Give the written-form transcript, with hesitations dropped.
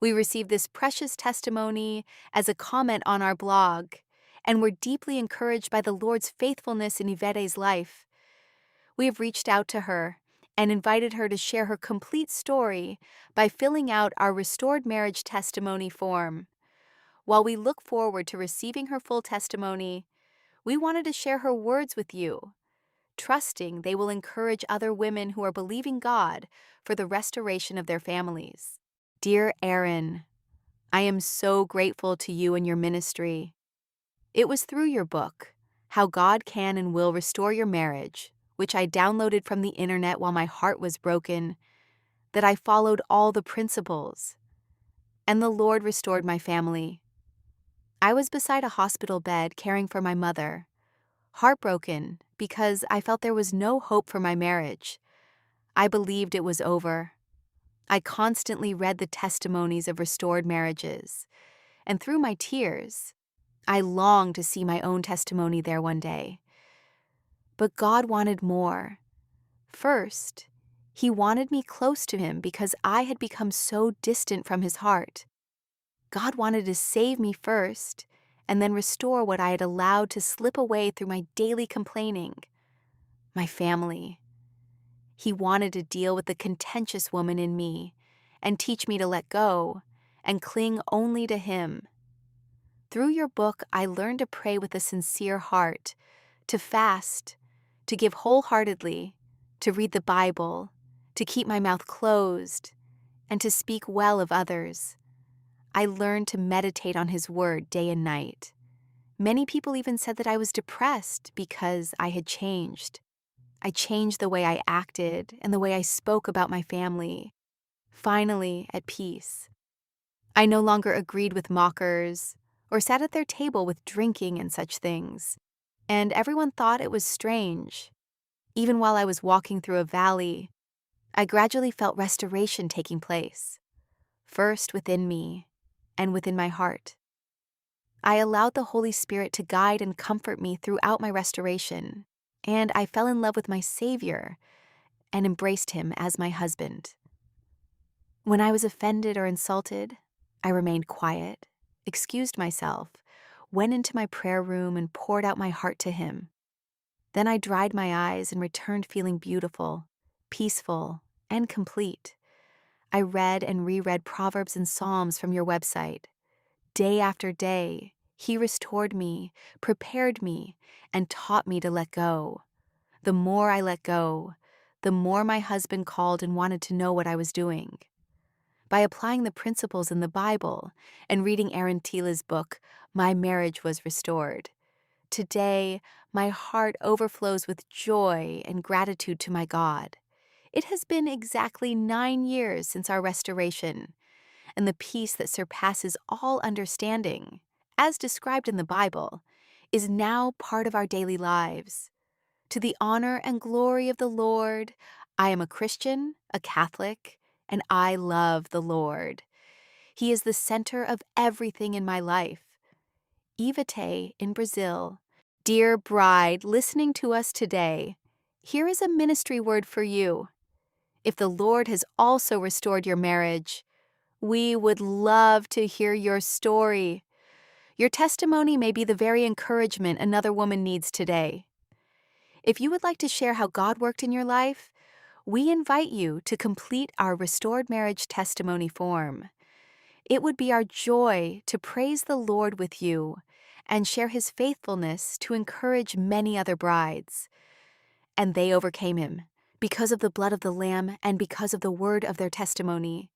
We received this precious testimony as a comment on our blog, and were deeply encouraged by the Lord's faithfulness in Yvette's life. We have reached out to her and invited her to share her complete story by filling out our Restored Marriage Testimony form. While we look forward to receiving her full testimony, we wanted to share her words with you, trusting they will encourage other women who are believing God for the restoration of their families. Dear Erin, I am so grateful to you and your ministry. It was through your book, How God Can and Will Restore Your Marriage, which I downloaded from the internet while my heart was broken, that I followed all the principles, and the Lord restored my family. I was beside a hospital bed caring for my mother, heartbroken because I felt there was no hope for my marriage. I believed it was over. I constantly read the testimonies of restored marriages, and through my tears, I longed to see my own testimony there one day. But God wanted more. First, He wanted me close to Him because I had become so distant from His heart. God wanted to save me first, and then restore what I had allowed to slip away through my daily complaining. My family. He wanted to deal with the contentious woman in me and teach me to let go and cling only to Him. Through your book, I learned to pray with a sincere heart, to fast, to give wholeheartedly, to read the Bible, to keep my mouth closed, and to speak well of others. I learned to meditate on His word day and night. Many people even said that I was depressed because I had changed. I changed the way I acted and the way I spoke about my family. Finally, at peace. I no longer agreed with mockers or sat at their table with drinking and such things, and everyone thought it was strange. Even while I was walking through a valley, I gradually felt restoration taking place, first within me and within my heart. I allowed the Holy Spirit to guide and comfort me throughout my restoration, and I fell in love with my Savior and embraced Him as my husband. When I was offended or insulted, I remained quiet, excused myself, went into my prayer room and poured out my heart to Him. Then I dried my eyes and returned feeling beautiful, peaceful, and complete. I read and reread Proverbs and Psalms from your website. Day after day, He restored me, prepared me, and taught me to let go. The more I let go, the more my husband called and wanted to know what I was doing. By applying the principles in the Bible and reading Erin Thiele's book, my marriage was restored. Today, my heart overflows with joy and gratitude to my God. It has been exactly 9 years since our restoration, and the peace that surpasses all understanding, as described in the Bible, is now part of our daily lives. To the honor and glory of the Lord, I am a Christian, a Catholic, and I love the Lord. He is the center of everything in my life. Ivete in Brazil. Dear bride listening to us today, here is a ministry word for you. If the Lord has also restored your marriage, we would love to hear your story. Your testimony may be the very encouragement another woman needs today. If you would like to share how God worked in your life, we invite you to complete our Restored Marriage Testimony form. It would be our joy to praise the Lord with you and share His faithfulness to encourage many other brides. And they overcame Him because of the blood of the Lamb and because of the word of their testimony.